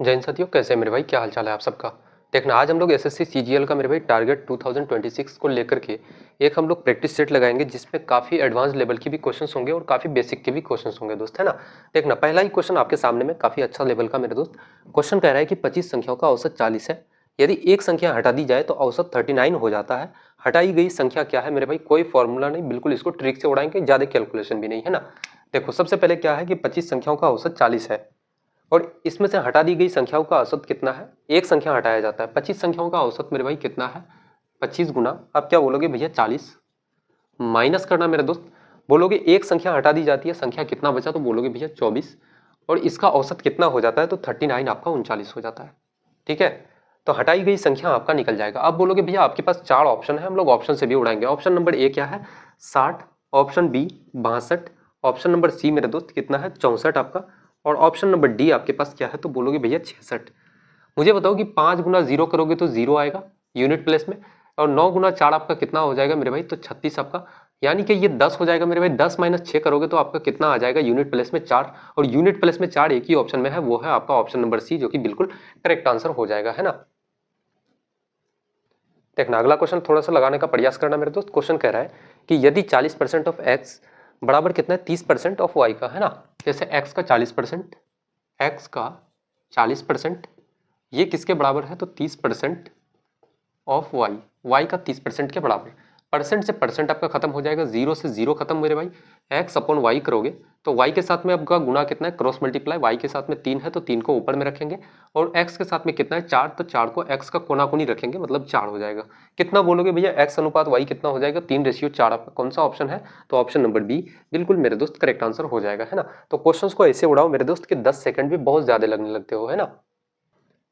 जय हिंद साथियों, कैसे हैं मेरे भाई? क्या हाल चाल है आप सबका? देखना, आज हम लोग एसएससी सीजीएल का मेरे भाई टारगेट 2026 को लेकर के एक हम लोग प्रैक्टिस सेट लगाएंगे जिसमें काफ़ी एडवांस लेवल की भी क्वेश्चंस होंगे और काफ़ी बेसिक के भी क्वेश्चंस होंगे दोस्त, है ना। देखना, पहला ही क्वेश्चन आपके सामने में काफ़ी अच्छा लेवल का मेरे दोस्त क्वेश्चन कह रहा है कि 25 संख्याओं का औसत 40 है। यदि एक संख्या हटा दी जाए तो औसत 39 हो जाता है। हटाई गई संख्या क्या है मेरे भाई? कोई फॉर्मूला नहीं, बिल्कुल इसको ट्रिक से उड़ाएंगे, ज़्यादा कैलकुलेशन भी नहीं, है ना। देखो, सबसे पहले क्या है कि 25 संख्याओं का औसत 40 है और इसमें से हटा दी गई संख्याओं का औसत कितना है? एक संख्या हटाया जाता है। 25 संख्याओं का औसत मेरे भाई कितना है? 25 गुना, आप क्या बोलोगे भैया? 40। माइनस करना मेरे दोस्त, बोलोगे एक संख्या हटा दी जाती है, संख्या कितना बचा? तो बोलोगे भैया 24। और इसका औसत कितना हो जाता है? तो 39 आपका 39 हो जाता है। ठीक है, तो हटाई गई संख्या आपका निकल जाएगा। अब बोलोगे भैया आपके पास 4 ऑप्शन है, हम लोग ऑप्शन से भी उड़ाएंगे। ऑप्शन नंबर ए क्या है? 60। Option B 62। Option number C मेरे दोस्त कितना है? 64 आपका। और ऑप्शन नंबर डी आपके पास क्या है? तो बोलोगे भैया 66। मुझे बताओ कि 5 गुना 0 करोगे तो 0 आएगा यूनिट प्लेस में, और 9 गुना 4 आपका कितना हो जाएगा मेरे भाई? तो 36 आपका। यानी कि ये 10 हो जाएगा मेरे भाई। 10 माइनस 6 करोगे तो आपका कितना आ जाएगा? यूनिट प्लेस में 4। और यूनिट प्लेस में 4 एक ही ऑप्शन में है, वो है आपका ऑप्शन नंबर सी, जो कि बिल्कुल करेक्ट आंसर हो जाएगा, है ना। देखना, अगला क्वेश्चन थोड़ा सा लगाने का प्रयास करना मेरे दोस्त। क्वेश्चन कह रहा है कि यदि 40% ऑफ एक्स बराबर कितना है? 30% ऑफ वाई का, है ना। जैसे एक्स का 40%, एक्स का 40% ये किसके बराबर है? तो 30% ऑफ वाई, वाई का 30% के बराबर। परसेंट से परसेंट आपका खत्म हो जाएगा, जीरो से जीरो खत्म मेरे भाई। एक्स अपॉन वाई करोगे तो वाई के साथ में आपका गुना कितना है? Cross multiply. वाई के साथ में 3 है तो 3 को ऊपर में रखेंगे, और एक्स के साथ में कितना है? 4, तो 4 को एक्स का कोना कोनी रखेंगे, मतलब 4 हो जाएगा। कितना बोलोगे भैया? एक्स अनुपात वाई कितना हो जाएगा? 3:4। आपका कौन सा ऑप्शन है? तो ऑप्शन नंबर बी बिल्कुल मेरे दोस्त करेक्ट आंसर हो जाएगा, है ना। तो क्वेश्चंस को ऐसे उड़ाओ मेरे दोस्त कि 10 सेकंड भी बहुत ज्यादा लगने लगते हो, है ना।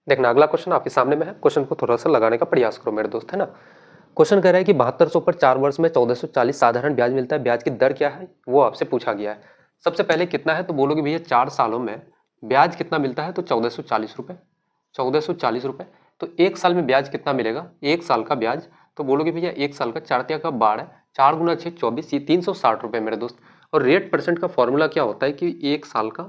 देखना, अगला क्वेश्चन आपके सामने में है। क्वेश्चन को थोड़ा सा लगाने का प्रयास करो मेरे दोस्त, है ना। क्वेश्चन कह रहा है कि 7200 पर 4 वर्ष में 1440 साधारण ब्याज मिलता है, ब्याज की दर क्या है वो आपसे पूछा गया है। सबसे पहले कितना है? तो बोलोगे भैया 4 सालों में ब्याज कितना मिलता है? तो 1440 रुपए। 1440 रुपए। तो एक साल में ब्याज कितना मिलेगा? एक साल का ब्याज, तो बोलोगे भैया एक साल का 4 तिया का 12, 4 गुना 6 24, ये 360 रुपए मेरे दोस्त। और रेट परसेंट का फॉर्मूला क्या होता है कि एक साल का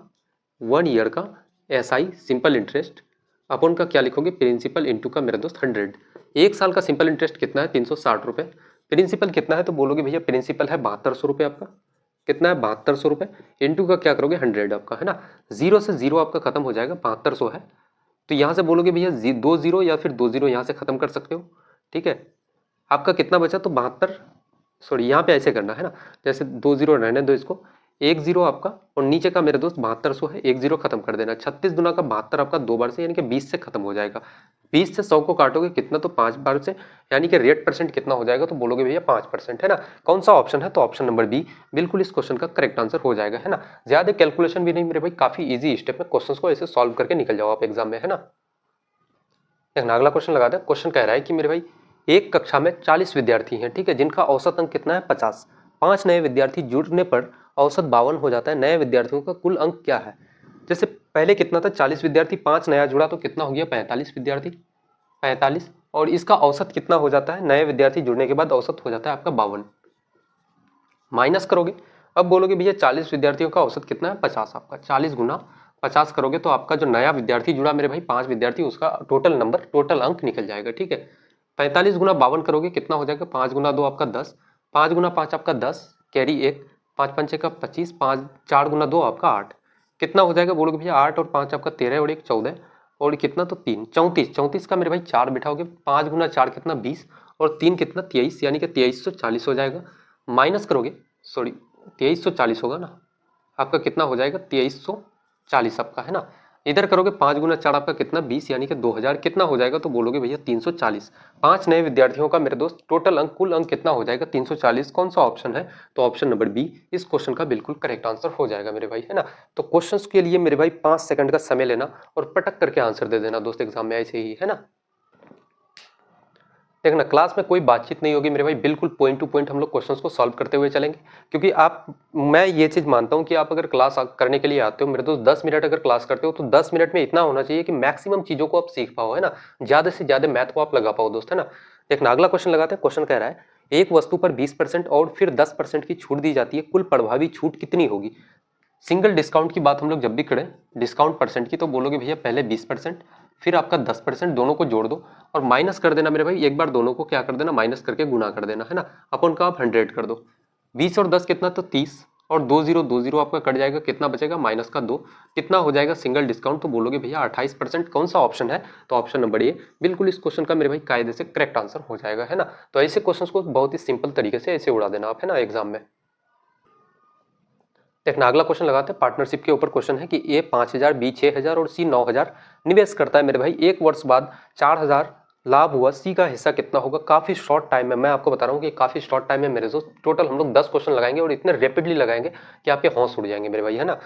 1 ईयर का SI सिंपल इंटरेस्ट अपन का क्या लिखोगे? प्रिंसिपल इंटू का मेरे दोस्त 100। एक साल का सिंपल इंटरेस्ट कितना है? 360 रुपए। प्रिंसिपल कितना है? तो बोलोगे भैया प्रिंसिपल है 7200 रुपए आपका। कितना है? 7200 रुपए। इंटू का क्या करोगे? 100 आपका, है ना। जीरो से जीरो आपका खत्म हो जाएगा, 7200 है। तो यहां से बोलोगे भैया 2 जीरो या फिर 2 जीरो यहां से खत्म कर सकते हो। ठीक है, आपका कितना बचा? तो 72, सॉरी यहाँ पे ऐसे करना है ना, जैसे 2 जीरो रहने दो इसको, 1 जीरो आपका, और नीचे का मेरे दोस्त 7200 है, 1 जीरो खत्म कर देना। 36 दुना का 72 आपका 2 बार से, यानी कि 20 से खत्म हो जाएगा। 20 से 100 को काटोगे कितना? तो 5 बार से, यानी कि रेट परसेंट कितना हो जाएगा? तो बोलोगे भैया 5%, है ना। कौन सा ऑप्शन है? तो ऑप्शन नंबर बी बिल्कुल इस क्वेश्चन का करेक्ट आंसर हो जाएगा, है ना। ज्यादा कैलकुलेशन भी नहीं मेरे भाई, काफी ईजी स्टेप में क्वेश्चन को ऐसे सॉल्व करके निकल जाओ आप एग्जाम में, है ना। देखना, अगला क्वेश्चन लगा दे। क्वेश्चन कह रहा है कि मेरे भाई एक कक्षा में 40 विद्यार्थी हैं, ठीक है, जिनका औसत अंक कितना है? 50। 5 नए विद्यार्थी जुड़ने पर औसत 52 हो जाता है। नए विद्यार्थियों का कुल अंक क्या है? जैसे पहले कितना था? 40 विद्यार्थी, 5 नया जुड़ा तो कितना हो गया? 45 विद्यार्थी, 45। और इसका औसत कितना हो जाता है? नए विद्यार्थी जुड़ने के बाद औसत हो जाता है आपका 52। माइनस करोगे, अब बोलोगे भैया 40 विद्यार्थियों का औसत कितना है? 50। आपका 40 गुना 50 करोगे तो आपका जो नया विद्यार्थी जुड़ा मेरे भाई 5 विद्यार्थी, उसका टोटल नंबर, टोटल अंक निकल जाएगा, ठीक है। 45 गुना 52 करोगे कितना हो जाएगा? 5 गुना 2 आपका 10, 5 गुना 5 आपका 10, कैरी 1, 5 पंचे का 25, 5 4 गुना 2 आपका 8। कितना हो जाएगा? बोलोगे भैया 8 और 5 आपका 13 और 1 14, और कितना? तो 3 34। 34 का मेरे भाई 4 बिठाओगे, 5 गुना 4 कितना? 20, और 3 कितना? 23, यानी कि 2340 हो जाएगा। माइनस करोगे, सॉरी 2340 होगा ना आपका, कितना हो जाएगा? 2340 आपका, है ना। इधर करोगे 5 गुना 4 आपका कितना? 20, यानी कि 2000, कितना हो जाएगा? तो बोलोगे भैया 340। 5 नए विद्यार्थियों का मेरे दोस्त टोटल अंक, कुल अंक कितना हो जाएगा? 340। कौन सा ऑप्शन है? तो ऑप्शन नंबर बी इस क्वेश्चन का बिल्कुल करेक्ट आंसर हो जाएगा मेरे भाई, है ना। तो क्वेश्चंस के लिए मेरे भाई 5 सेकंड का समय लेना और पटक करके आंसर दे देना दोस्त एग्जाम में, ऐसे ही, है ना। देखना, क्लास में कोई बातचीत नहीं होगी मेरे भाई, बिल्कुल पॉइंट टू पॉइंट हम लोग क्वेश्चंस को सॉल्व करते हुए चलेंगे। क्योंकि आप, मैं ये चीज मानता हूं कि आप अगर क्लास करने के लिए आते हो मेरे दोस्त, 10 मिनट अगर क्लास करते हो तो 10 मिनट में इतना होना चाहिए कि मैक्सिमम चीजों को आप सीख पाओ, है ना। ज्यादा से ज्यादा मैथ को आप लगा पाओ दोस्त, है ना। देखना, अगला क्वेश्चन लगाते हैं। क्वेश्चन कह रहा है एक वस्तु पर 20% और फिर 10% की छूट दी जाती है, कुल प्रभावी छूट कितनी होगी? सिंगल डिस्काउंट की बात हम लोग जब भी करें डिस्काउंट परसेंट की, तो बोलोगे भैया पहले 20%, फिर आपका 10%, दोनों को जोड़ दो और माइनस कर देना मेरे भाई, एक बार दोनों को क्या कर देना, माइनस करके गुना कर देना, है ना। अपन का आप 100 कर दो, 20 और 10 कितना, तो 30, और 2 0 आपका कट जाएगा, कितना बचेगा, माइनस का 2, कितना हो जाएगा सिंगल डिस्काउंट, तो बोलोगे भैया 28%। कौन सा ऑप्शन है, तो ऑप्शन नंबर ए बिल्कुल इस क्वेश्चन का मेरे भाई कायदे से करेक्ट आंसर हो जाएगा, है ना। तो ऐसे क्वेश्चन को बहुत ही सिंपल तरीके से ऐसे उड़ा देना आप, है ना, एग्जाम में। देखना अगला क्वेश्चन लगाते हैं, पार्टनरशिप के ऊपर क्वेश्चन है कि ए 5,000, बी 6,000 और सी 9,000 निवेश करता है मेरे भाई, एक वर्ष बाद 4,000 लाभ हुआ, सी का हिस्सा कितना होगा। काफी शॉर्ट टाइम में, मैं आपको बता रहा हूँ कि काफी शॉर्ट टाइम में मेरे दोस्त, टोटल हम लोग 10 क्वेश्चन लगाएंगे और इतने रैपिडली लगाएंगे कि आपके होश उड़ जाएंगे मेरे भाई, है ना।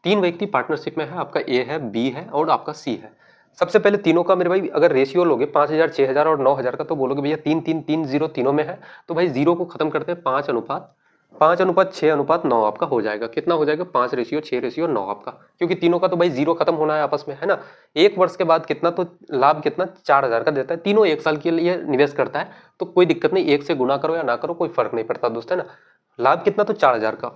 3 व्यक्ति पार्टनरशिप में है, आपका ए है, बी है और आपका सी है। सबसे पहले तीनों का मेरे भाई अगर रेशियो लोगे 5,000, 6,000 और 9,000 का, तो बोलोगे भैया 3 3 3 0 तीनों में है, तो भाई जीरो को खत्म करते हैं, 5:6:9 आपका हो जाएगा। कितना हो जाएगा, 5:6:9 आपका, क्योंकि तीनों का तो भाई जीरो खत्म होना है आपस में, है ना। एक वर्ष के बाद कितना, तो लाभ कितना 4,000 का देता है, तीनों एक साल के लिए निवेश करता है, तो कोई दिक्कत नहीं, एक से गुना करो या ना करो कोई फर्क नहीं पड़ता दोस्त, है ना। लाभ कितना, तो 4,000 का,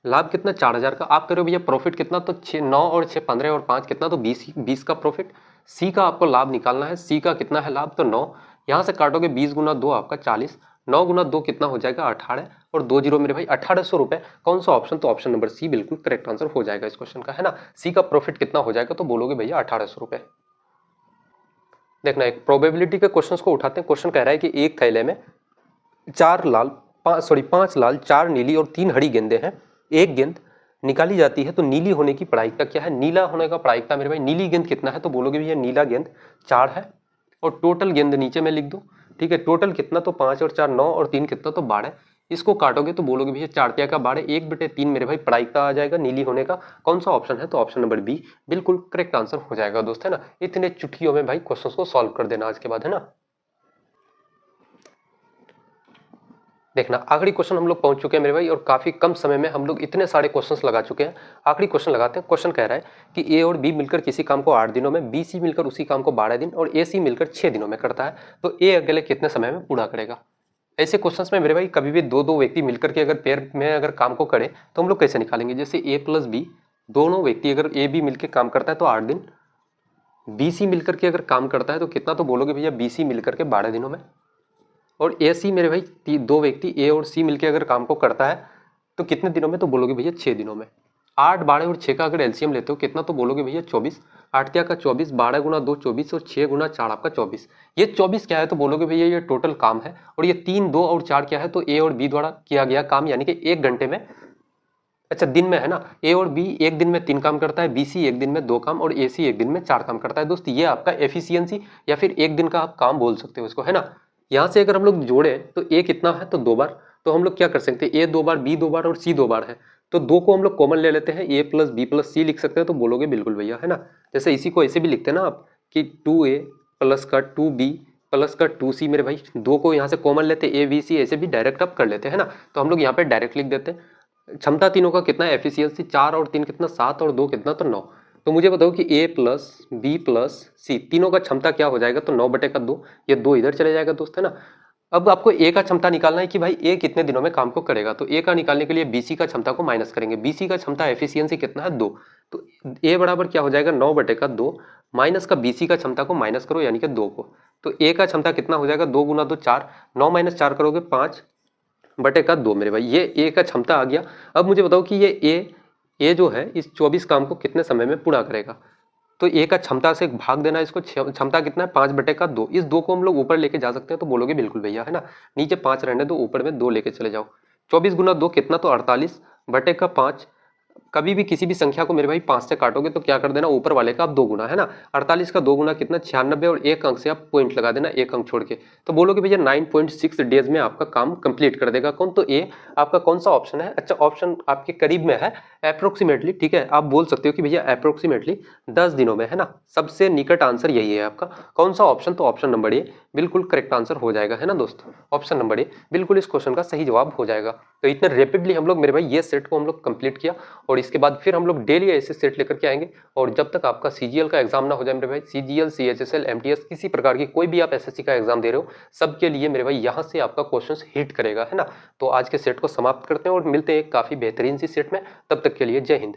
लाभ कितना 4,000 का। आप करो भैया प्रॉफिट कितना, तो 6 9 और 6 15 और 5 कितना, तो 20 का प्रॉफिट। सी का आपको लाभ निकालना है, सी का कितना है लाभ, तो 9, यहाँ से काटोगे 20 गुना 2 आपका 40, 9 गुना 2 कितना हो जाएगा 18, और 2 जीरो मेरे भाई 1800 रुपए। कौन सा ऑप्शन, तो ऑप्शन नंबर सी बिल्कुल करेक्ट आंसर हो जाएगा इस क्वेश्चन का, है ना। सी का प्रॉफिट कितना हो जाएगा, तो बोलोगे भैया 1800 रुपए। देखना एक प्रोबेबिलिटी के क्वेश्चन को उठाते हैं। क्वेश्चन कह रहा है कि एक थैले में 5 लाल 4 नीली और 3 हरी गेंदें हैं, एक गेंद निकाली जाती है तो नीली होने की प्रायिकता क्या है, नीला होने का प्रायिकता मेरे भाई, नीली गेंद कितना है, तो बोलोगे भैया नीला गेंद 4 है, और टोटल गेंद नीचे में लिख दो, ठीक है। टोटल कितना, तो 5 और 4 9 और 3 कितना, तो 12। इसको काटोगे तो बोलोगे भैया 4 तिया का 12, 1/3 मेरे भाई प्रायिकता आ जाएगा नीली होने का। कौन सा ऑप्शन है, तो ऑप्शन नंबर बी बिल्कुल करेक्ट आंसर हो जाएगा दोस्त, है ना। इतने चुटकियों में भाई क्वेश्चन को सॉल्व कर देना आज के बाद, है ना। देखना आखिरी क्वेश्चन हम लोग पहुंच चुके हैं मेरे भाई, और काफी कम समय में हम लोग इतने सारे क्वेश्चंस लगा चुके हैं। आखिरी क्वेश्चन लगाते हैं। क्वेश्चन कह रहा है कि ए और बी मिलकर किसी काम को 8 दिनों में, बी सी मिलकर उसी काम को 12 दिन और ए सी मिलकर 6 दिनों में करता है, तो ए अकेले कितने समय में पूरा करेगा। ऐसे क्वेश्चंस में मेरे भाई कभी भी दो दो व्यक्ति मिलकर के अगर पेयर में अगर काम को करें तो हम लोग कैसे निकालेंगे, जैसे ए प्लस बी, दोनों व्यक्ति अगर ए बी मिलकर काम करता है तो 8 दिन, बी सी मिलकर के अगर काम करता है तो कितना, तो बोलोगे भैया बी सी मिलकर के 12 दिनों में, और ए सी मेरे भाई दो व्यक्ति ए और सी मिलकर अगर काम को करता है तो कितने दिनों में, तो बोलोगे भैया 6 दिनों में। 8 12 और 6 का अगर एलसीएम लेते हो कितना, तो बोलोगे भैया 24, 8 तिया का 24, 12 गुना 2 24 और 6 गुना 4 आपका 24। ये 24 क्या है, तो बोलोगे भैया ये टोटल काम है, और ये 3 2 और 4 क्या है, तो ए और बी द्वारा किया गया काम, यानी कि 1 घंटे में, अच्छा दिन में, है ना। ए और बी एक दिन में 3 काम करता है, बी सी एक दिन में 2 काम और ए सी एक दिन में 4 काम करता है दोस्त। ये आपका एफिशिएंसी या फिर एक दिन का आप काम बोल सकते हो इसको, है ना। यहाँ से अगर हम लोग जोड़े तो ए कितना है, तो 2 बार, तो हम लोग क्या कर सकते हैं, ए 2 बार, बी 2 बार और सी 2 बार है, तो 2 को हम लोग कॉमन ले लेते हैं, ए प्लस बी प्लस सी लिख सकते हैं, तो बोलोगे बिल्कुल भैया, है ना। जैसे इसी को ऐसे भी लिखते हैं ना आप कि 2a प्लस का 2b प्लस का 2c, मेरे भाई 2 को यहाँ से कॉमन लेते हैं, ए बी सी ऐसे भी डायरेक्ट आप कर लेते हैं, है ना। तो हम लोग यहाँ पे डायरेक्ट लिख देते हैं। क्षमता तीनों का कितना है, एफिशिएंसी 4 और 3 कितना, 7 और 2 कितना, तो 9। तो मुझे बताओ कि ए प्लस बी प्लस सी तीनों का क्षमता क्या हो जाएगा, तो 9/2, ये 2 इधर चले जाएगा दोस्त, है ना। अब आपको ए का क्षमता निकालना है कि भाई ए कितने दिनों में काम को करेगा, तो ए का निकालने के लिए बीसी का क्षमता को माइनस करेंगे। बीसी का क्षमता एफिशिएंसी कितना है, 2, तो ए बराबर क्या हो जाएगा, 9/2 माइनस का बीसी का क्षमता को माइनस करो यानी कि 2 को, तो ए का क्षमता कितना हो जाएगा, 2 गुना 2 4, 9 माइनस 4 करोगे 5/2 मेरे भाई, ये ए का क्षमता आ गया। अब मुझे बताओ कि ये ए जो है इस 24 काम को कितने समय में पूरा करेगा, तो ए का क्षमता से भाग देना, इसको क्षमता कितना है, 5/2, इस 2 को हम लोग ऊपर लेके जा सकते हैं, तो बोलोगे बिल्कुल भैया, है ना। नीचे 5 रहने दो, ऊपर में 2 लेके चले जाओ, 24 गुना 2 कितना, तो 48/5। कभी भी किसी भी संख्या को मेरे भाई 5 से काटोगे तो क्या कर देना, ऊपर वाले का आप 2 गुना, है ना। 48 का 2 गुना कितना, 96, और एक अंक से आप पॉइंट लगा देना, एक अंक छोड़ के, तो बोलोगे भैया 9.6 डेज में आपका काम कंप्लीट कर देगा। कौन, तो ए आपका कौन सा ऑप्शन है, अच्छा ऑप्शन आपके करीब में है, अप्रोक्सीमेटली, ठीक है। आप बोल सकते हो कि भैया अप्रोक्सीमेटली 10 दिनों में, है ना। सबसे निकट आंसर यही है आपका, कौन सा ऑप्शन, तो ऑप्शन नंबर ए बिल्कुल करेक्ट आंसर हो जाएगा, है ना दोस्तों। ऑप्शन नंबर ए बिल्कुल इस क्वेश्चन का सही जवाब हो जाएगा। तो इतने रैपिडली हम लोग मेरे भाई ये सेट को हम लोग कंप्लीट किया, और इसके बाद फिर हम लोग डेली ऐसे सेट लेकर के आएंगे। और जब तक आपका सीजीएल का एग्जाम ना हो जाए मेरे भाई, सीजीएल, सीएचएसएल, एमटीएस, किसी प्रकार की कोई भी आप एसएससी का एग्जाम दे रहे हो, सबके लिए मेरे भाई यहाँ से आपका क्वेश्चन हिट करेगा, है ना। तो आज के सेट को समाप्त करते हैं और मिलते हैं एक काफी बेहतरीन सी सेट में। तब तक के लिए जय हिंद।